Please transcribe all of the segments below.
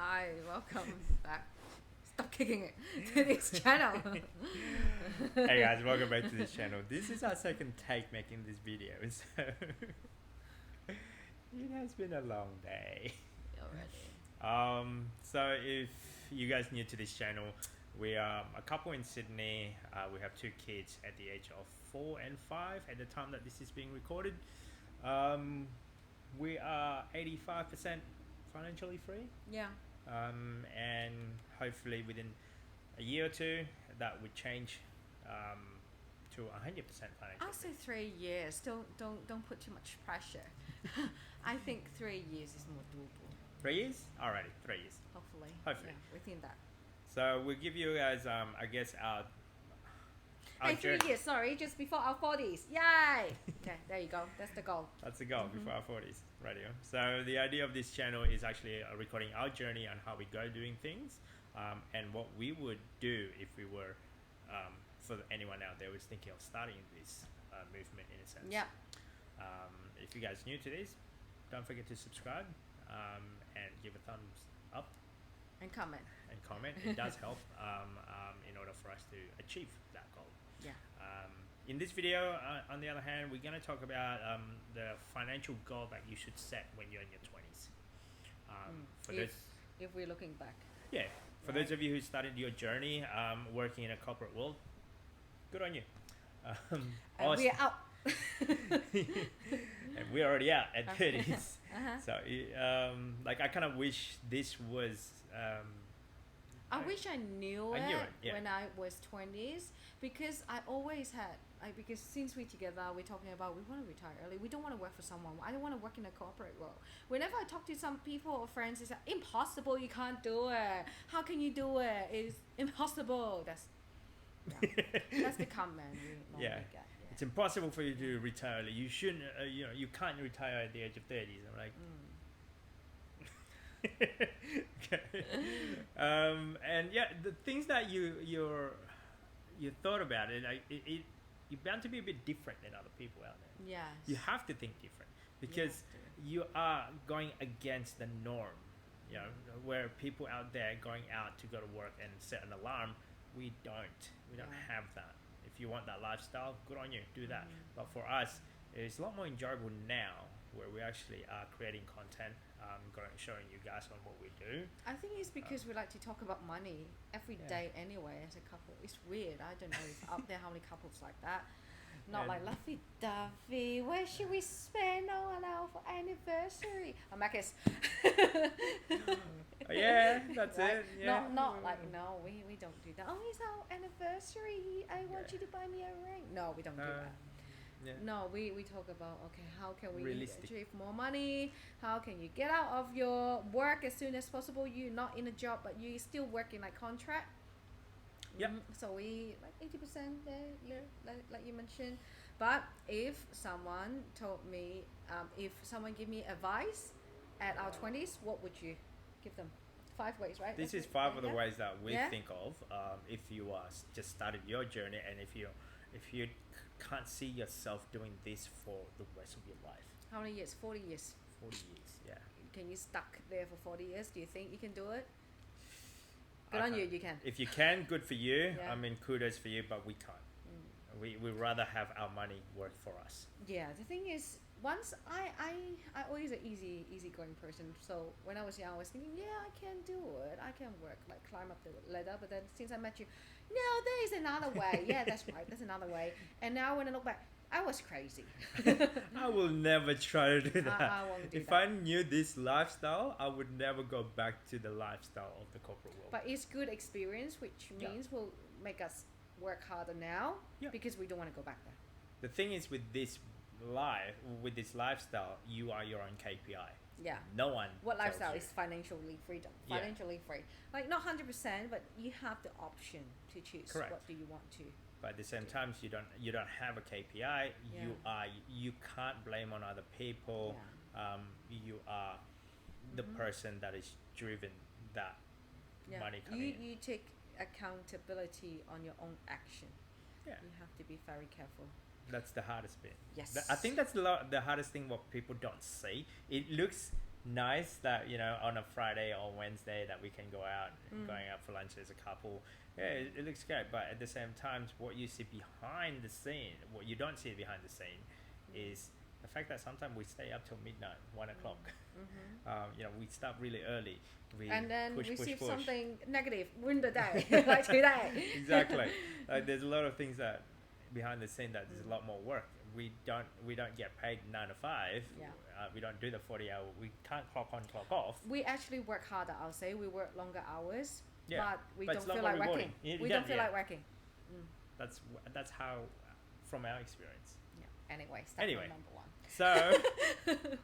Hi, welcome back. Stop kicking it to this channel. Hey guys, welcome back to this channel. This is our second take making this video, so it has been a long day. Already. So if you guys new to this channel, we are a couple in Sydney. We have two kids at the age of 4 and 5 at the time that this is being recorded. We are 85% financially free. Yeah. And hopefully within a year or two that would change to 100% financially I'll say 3 years. Don't put too much pressure. I think 3 years is more doable. 3 years? Alrighty, 3 years. Hopefully. Hopefully. Yeah, within that. So we'll give you guys, I guess, our Hey, 3 journey. years, sorry, just before our 40s. Yay! Okay, there you go. That's the goal. That's the goal before our 40s radio. So the idea of this channel is actually recording our journey on how we go doing things, and what we would do if we were, for anyone out there who's thinking of starting this movement in a sense. Yeah. If you guys new to this, don't forget to subscribe and give a thumbs up And comment. and comment. It does help in order for us to achieve that goal. Yeah. In this video, on the other hand, we're going to talk about the financial goal that you should set when you're in your 20s. If we're looking back. Yeah, for those of you who started your journey working in a corporate world, good on you. And we're out. And we're already out at 30s. Uh-huh. So, I kind of wish this was... I wish I knew it, yeah. when I was 20s, because I always had, because since we're together, we're talking about we want to retire early. We don't want to work for someone. I don't want to work in a corporate world. Whenever I talk to some people or friends, it's like, impossible, you can't do it. How can you do it? It's impossible. That's the comment we normally get. Yeah. It's impossible for you to retire early. You shouldn't, you can't retire at the age of 30s. I'm like... Okay. And yeah, the things that you thought about it, you're bound to be a bit different than other people out there. Yes. You have to think different because you are going against the norm. You know, where people out there going out to go to work and set an alarm, we don't have that. If you want that lifestyle, good on you, do that. But for us, it's a lot more enjoyable now, where we actually are creating content, showing you guys on what we do. I think it's because we like to talk about money every day anyway as a couple. It's weird. I don't know if out there how many couples like that. Not like lovey-dovey. Where should we spend our anniversary? Marcus. Yeah, that's right? it. Yeah. Not like, no, we don't do that. Oh, it's our anniversary. I want you to buy me a ring. No, we don't do that. Yeah. No, we talk about, okay, how can we Realistic. achieve more money? How can you get out of your work as soon as possible? You're not in a job, but you're still working like contract. Yep. So we like 80% there, like you mentioned. But if someone told me, if someone give me advice at our 20s, what would you give them? 5 ways, right? This is 5 of the ways that we think of. If you just started your journey, and if you can't see yourself doing this for the rest of your life. How many years? 40 years. 40 years, yeah. Can you stuck there for 40 years? Do you think you can do it? Good on you, you can. If you can, good for you. Yeah. I mean, kudos for you, but we can't. We'd rather have our money work for us. Yeah, the thing is, once I always an easy going person. So when I was young, I was thinking, yeah, I can do it. I can work, like climb up the ladder. But then since I met you, no, there is another way. Yeah, that's right. There's another way. And now when I look back, I was crazy. I will never try to do that. I won't do if that. I knew this lifestyle, I would never go back to the lifestyle of the corporate world. But it's good experience, which means will make us work harder now because we don't want to go back there. The thing is with this lifestyle, you are your own KPI. Yeah. No one. What tells lifestyle you. is financially freedom? Yeah. Financially free. Like not 100%, but you have the option to choose. Correct. What do you want to? But at the same time, you don't have a KPI. You can't blame on other people. You are the person that is driven that money coming in. You take accountability on your own action. Yeah. You have to be very careful. That's the hardest bit. Yes. I think that's the hardest thing what people don't see. It looks nice that on a Friday or Wednesday that we can go out, going out for lunch as a couple. Yeah, it looks great, but at the same time, what you see behind the scene, what you don't see behind the scene, is the fact that sometimes we stay up till midnight, 1 o'clock. We start really early. We And then push, receive push. something negative win the day, like today. Exactly. Like there's a lot of things that behind the scene that there's a lot more work. We don't get paid 9 to 5. Yeah. We don't do the 40-hour. We can't clock on, clock off. We actually work harder, I'll say. We work longer hours, Yeah, but we but don't it's a lot feel more like rewarding. working. We don't feel like working. That's how, from our experience. Yeah. Anyway, step Anyway. number 1. So,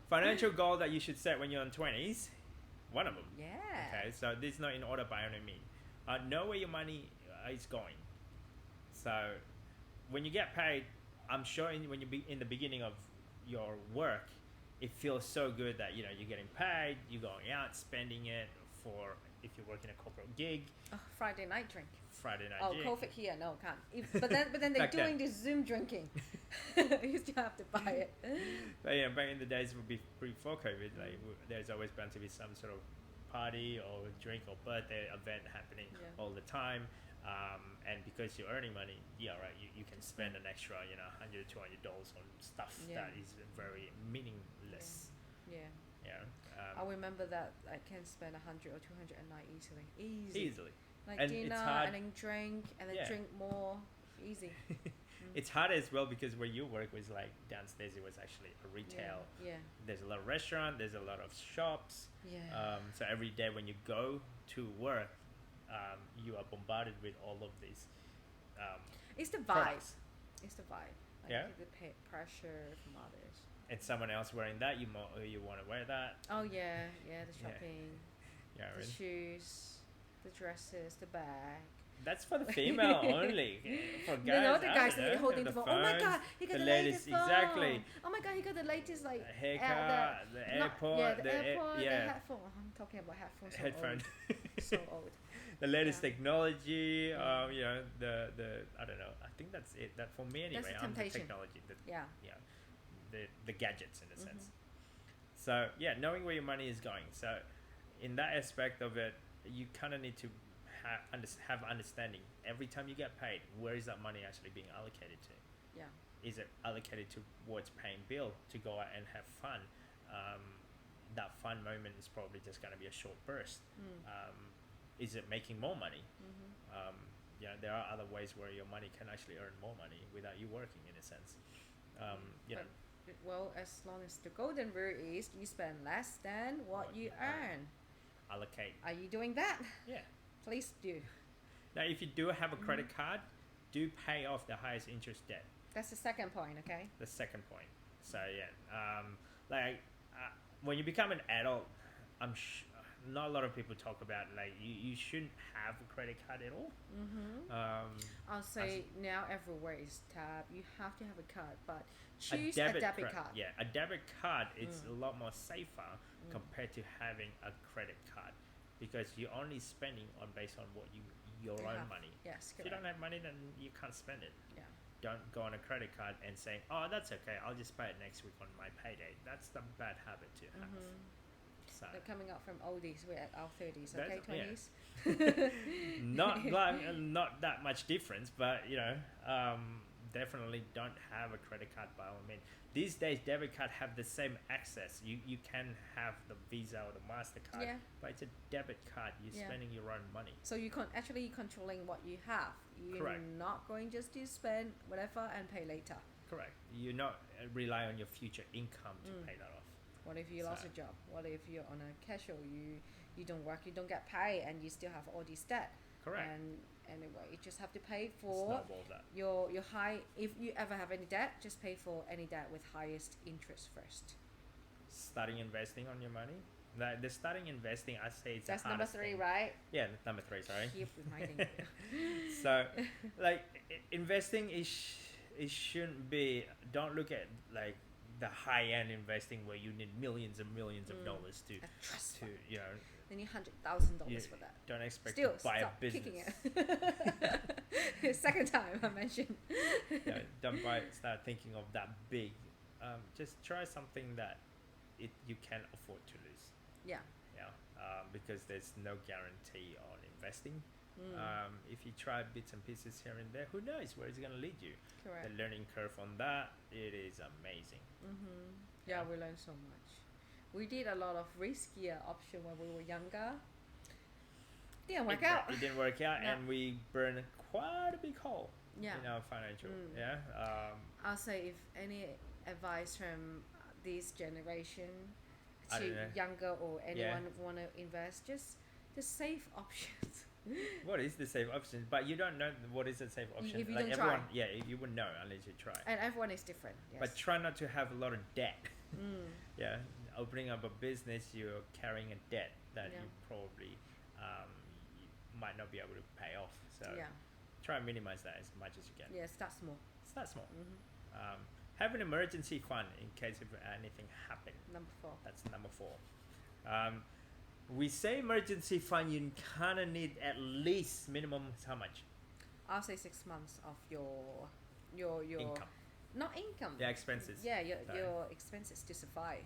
financial goal that you should set when you're in 20s, one of them. Yeah. Okay, so this is not in order by any means. Know where your money is going. So, when you get paid, I'm sure when you be in the beginning of your work, it feels so good that you're getting paid, you're going out, spending it for if you're working a corporate gig. Oh, Friday night drink. Friday night Oh, gig. COVID here, no, can't. But then they're Back then. doing this Zoom drinking. You still have to buy it. But back in the days before COVID, there's always bound to be some sort of party or drink or birthday event happening all the time. And because you're earning money, right, you can spend an extra, $100, $200 on stuff that is very meaningless. Yeah. Yeah. I remember that I can spend 100 or 200 a night easily. Easily. Like And dinner it's hard. and then drink and then drink more. Easy. It's hard as well because where you work was like downstairs. It was actually a retail. Yeah. There's a lot of restaurant. There's a lot of shops. Yeah. So every day when you go to work, you are bombarded with all of these. It's the vibe. Products. It's the vibe. Like Yeah. the pressure from others. And someone else wearing that, you want to wear that. Oh yeah, the shopping, Yeah, the really. shoes, the dresses, the bag. That's for the female only. For guys, No, the I guys don't know, holding the phone. Oh my phones, god, he got the the latest, latest phone. exactly. Oh my god, he got the latest like The haircut, the airport, the airport, the yeah, headphone. I'm talking about headphones. So headphone. Old. So old. The latest Yeah. technology. The I don't know. I think that's it. That for me anyway. That's the I'm the temptation. technology. Yeah. The gadgets in a sense. So knowing where your money is going. So in that aspect of it, you kind of need to have understanding. Every time you get paid, where is that money actually being allocated to? Yeah. Is it allocated towards paying bill to go out and have fun? That fun moment is probably just going to be a short burst. Is it making more money? There are other ways where your money can actually earn more money without you working, in a sense. Well, as long as the golden rule is you spend less than what you earn. Allocate. Are you doing that? Yeah. Please do. Now, if you do have a credit card, do pay off the highest interest debt. That's the second point, okay? The second point. So when you become an adult, not a lot of people talk about you shouldn't have a credit card at all. I'll say now everywhere is tab. You have to have a card, but choose a debit card. Yeah, a debit card is a lot more safer compared to having a credit card, because you're only spending based on what your own money. Yes, If you don't have money, then you can't spend it. Yeah. Don't go on a credit card and say, "Oh, that's okay. I'll just pay it next week on my payday." That's the bad habit to have. So They're coming up from oldies. We're at our 30s, okay, That's- 20s. not that much difference, but definitely don't have a credit card by all means. These days, debit card have the same access. You can have the Visa or the MasterCard, Yeah. but it's a debit card. You're Yeah. spending your own money. So you actually controlling what you have. You're Correct. not going just to spend whatever and pay later. Correct. You're not rely on your future income to pay that off. What if you lost a job? What if you're on a casual, you don't work, you don't get paid, and you still have all this debt? Correct. And anyway, you just have to pay for Snowball that. your high. If you ever have any debt, just pay for any debt with highest interest first. Starting investing on your money. The starting investing, I say it's That's the number hardest 3, thing. right? Yeah, number 3. Sorry. Keep reminding you. So, investing it shouldn't be. Don't look at the high end investing where you need millions and millions of dollars to A trust to fund. Then you $100,000 You for that. don't expect Still, to buy a stop business. kicking it. Second time I mentioned. Start thinking of that big. Just try something that you can afford to lose. Yeah. Yeah, because there's no guarantee on investing. Mm. If you try bits and pieces here and there, who knows where it's going to lead you? Correct. The learning curve on that, it is amazing. Yeah, Yeah. we learned so much. We did a lot of riskier option when we were younger. Didn't work out. It didn't work out, No. and we burned quite a big hole Yeah. in our financial. Mm. Yeah. I'll say if any advice from this generation I to don't know. younger or anyone want to invest, just save options. What is the safe option? But you don't know what is the safe option. If you like don't everyone, try. yeah, you wouldn't know unless you try. And everyone is different. Yes. But try not to have a lot of debt. Mm. Yeah, opening up a business, you're carrying a debt that Yeah. you probably you might not be able to pay off. So Yeah. try and minimize that as much as you can. Yeah, start small. Start small. Mm-hmm. Have an emergency fund in case if anything happens. Number 4. That's number 4. We say emergency fund, you kind of need at least minimum how much? I'll say 6 months of your Income. not income. Yeah, expenses. Yeah, Sorry. your expenses to survive.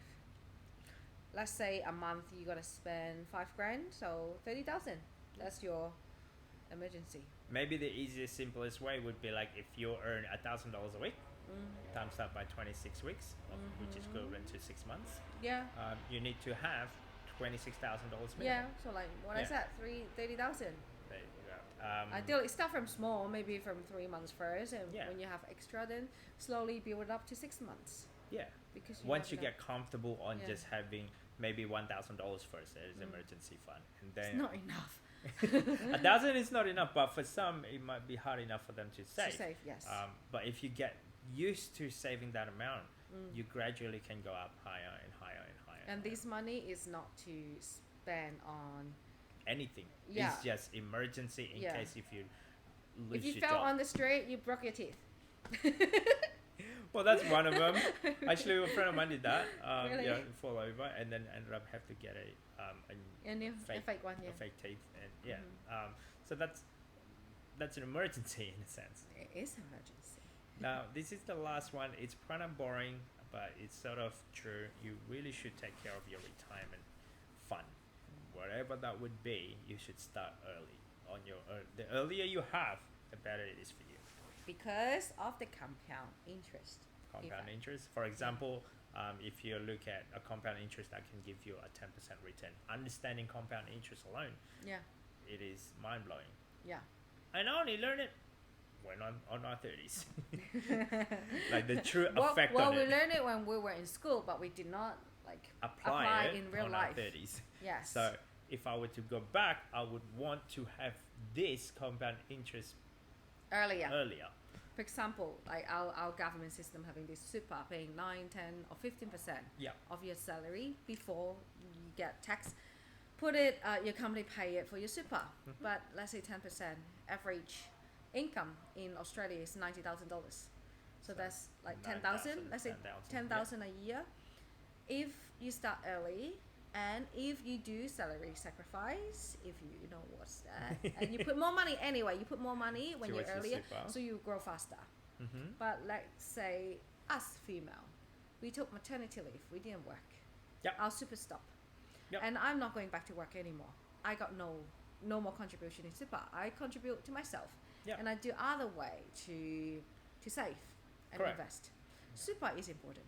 Let's say a month you gotta spend $5,000, so 30,000. That's your emergency. Maybe the easiest, simplest way would be like if you earn $1,000 a week, times that by 26 weeks, which is equivalent to 6 months. Yeah. You need to have $26,000 minimum. Yeah. So like what I Yeah. said, 30,000. There you go. Ideally, start from small, maybe from 3 months first, and Yeah. when you have extra, then slowly build it up to 6 months. Yeah. Because Once you never get comfortable on Yeah. just having maybe $1,000 first as emergency fund, and know. It's then not enough 1,000 is not enough, but for some it might be hard enough for them to save. to save. Yes. But if you get used to saving that amount, you gradually can go up higher and higher and higher. And this money is not to spend on. Anything. Yeah. It's just emergency in Yeah. case if you lose If you your fell job. on the street, you broke your teeth. Well, that's one of them. Actually, a friend of mine did that. Really? Yeah, fall over and then ended up have to get a A fake one, yeah. a fake teeth, and yeah. So that's an emergency in a sense. It is emergency. Now, this is the last one. It's kind of boring, but it's sort of true. You really should take care of your retirement fund. Whatever that would be, you should start early. The earlier you have, the better it is for you. Because of the compound interest. Compound effect. interest. For example, if you look at a compound interest that can give you a 10% return, understanding compound interest alone, Yeah. it is mind blowing. Yeah. And I only learned it when on our 30s. Like the true Well, effect well on we it. learned it when we were in school, but we did not apply it in real on life. our 30s. Yes. So if I were to go back, I would want to have this compound interest earlier. For example, like our government system having this super paying 9, 10 or 15% Yeah. of your salary before you get tax. Put it, your company pay it for your super. But let's say 10% average income in Australia is $90,000. So that's like 10,000. Let's say 10,000 a year. If you start early and if you do salary sacrifice, if you know what's that, and you put more money anyway, you put more money when you're Towards your earlier, super. so you grow faster. Mm-hmm. But let's say us female, we took maternity leave, we didn't work. Yep. Our super stop. Yep. And I'm not going back to work anymore. I got no more contribution in super. I contribute to myself. Yep. And I do other way to save and Correct. invest. Super is important.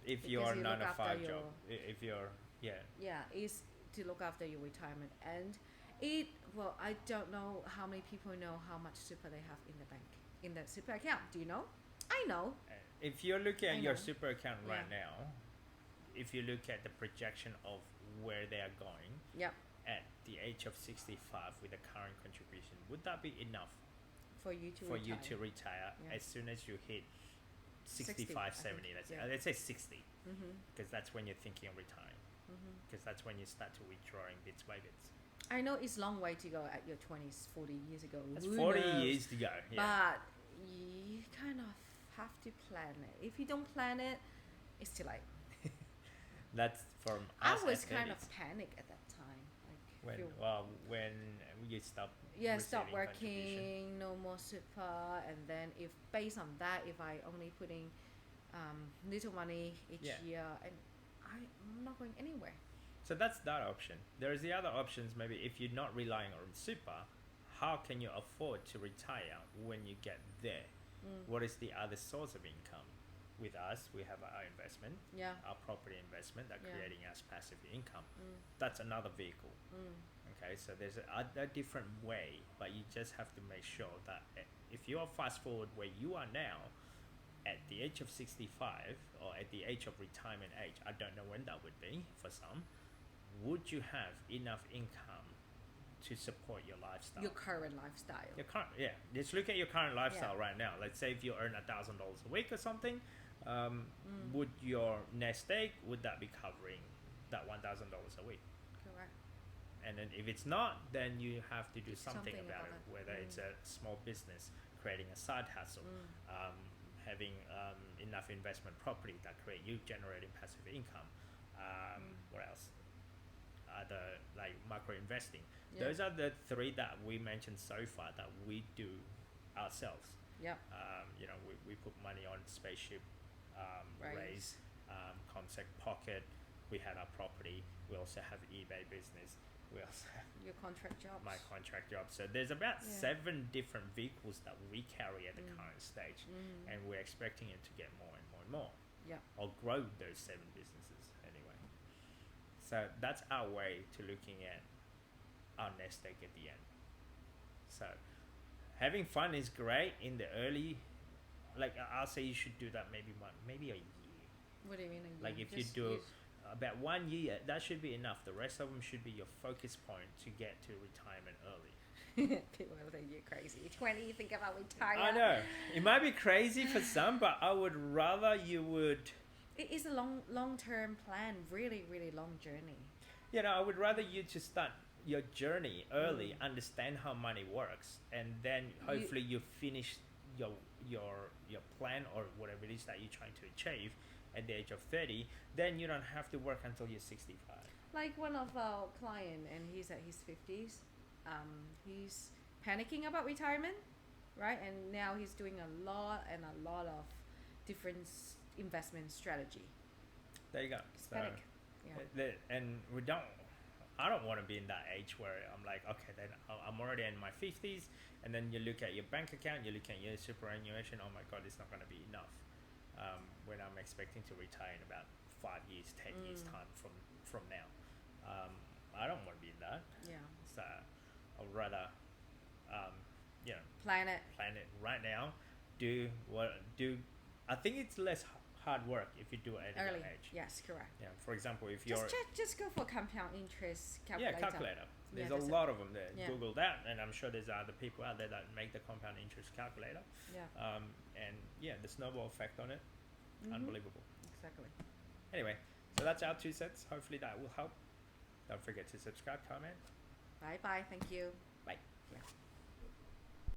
If Because you're you not look a after five your- job, if you're Yeah, is to look after your retirement. And I don't know how many people know how much super they have in the bank, in the super account. Do you know? I know. if you're looking I at your know. super account right Yeah. now, if you look at the projection of where they are going Yep. at the age of 65 with the current contribution, would that be enough For you to for retire. you to retire Yeah. as soon as you hit 60, 65, I think. 70? Yeah. Let's say 60, Mm-hmm. because that's when you're thinking of retiring, Mm-hmm. because that's when you start to withdrawing bits by bits. I know it's a long way to go at your 20s, 40 years ago. That's Who 40 knows? years to go. Yeah. But you kind of have to plan it. If you don't plan it, it's too late. That's from I us was at kind 30s. of panicked at that time. Like when feel- when you stop stop receiving contribution. working, no more super, and then if based on that, if I only putting little money each Yeah. year, and I'm not going anywhere. So that's that option. There's the other options. Maybe if you're not relying on super, how can you afford to retire when you get there? What is the other source of income? With us, we have our investment, Yeah. our property investment that Yeah. creating us passive income. That's another vehicle. Okay, so there's a different way, but you just have to make sure that if you are fast forward where you are now, at the age of 65 or at the age of retirement age, I don't know when that would be for some, would you have enough income to support your lifestyle? Your current lifestyle. Your current, yeah. Just look at your current lifestyle right now. Let's say if you earn $1,000 a week or something, would your nest egg, would that be covering that $1,000 a week? Correct. And then if it's not, then you have to do something about it. it. Whether it's a small business, creating a side hustle, having enough investment property that create you generating passive income. What else? Other like micro investing. Yeah. Those are the three that we mentioned so far that we do ourselves. Yeah. You know, we put money on Spaceship, Right. Raise, Concept Pocket. We had our property. We also have eBay business. We also have Your contract jobs. my contract job. So there's about Yeah. 7 different vehicles that we carry at the current stage, Mm. and we're expecting it to get more and more and more, Yeah. or grow those 7 businesses anyway. So that's our way to looking at our nest egg at the end. So having fun is great in the early, like I'll say you should do that maybe a year. What do you mean? Like if you do about 1 year, that should be enough. The rest of them should be your focus point to get to retirement early. People will think you're crazy. 20, you think about retirement. I know it might be crazy for some, but I would rather you would. It is a long term plan. Really, really long journey. You know, I would rather you to start your journey early, understand how money works, and then hopefully you finish your plan or whatever it is that you're trying to achieve at the age of 30. Then you don't have to work until you're 65. Like one of our client, and he's at his 50s. He's panicking about retirement, right? And now he's doing a lot of different investment strategy. There you go. He's So, panic. Yeah. and I don't want to be in that age where I'm like, okay, then I'm already in my 50s, and then you look at your bank account, you look at your superannuation, oh my God, it's not going to be enough. When I'm expecting to retire in about 5 years, 10 years time from now. I don't want to be in that. Yeah. So I'd rather, you know, Plan it. plan it right now. I think it's less hard work if you do it at a Early. young age. Yes, correct. Yeah, for example, if you're Just go for compound interest calculator. calculator. There's that's a it. lot of them there. Yeah. Google that, and I'm sure there's other people out there that make the compound interest calculator. Yeah. And yeah, the snowball effect on it, unbelievable. Exactly. Anyway, so that's our 2 cents. Hopefully that will help. Don't forget to subscribe, comment. Bye bye. Thank you. Bye. Yeah.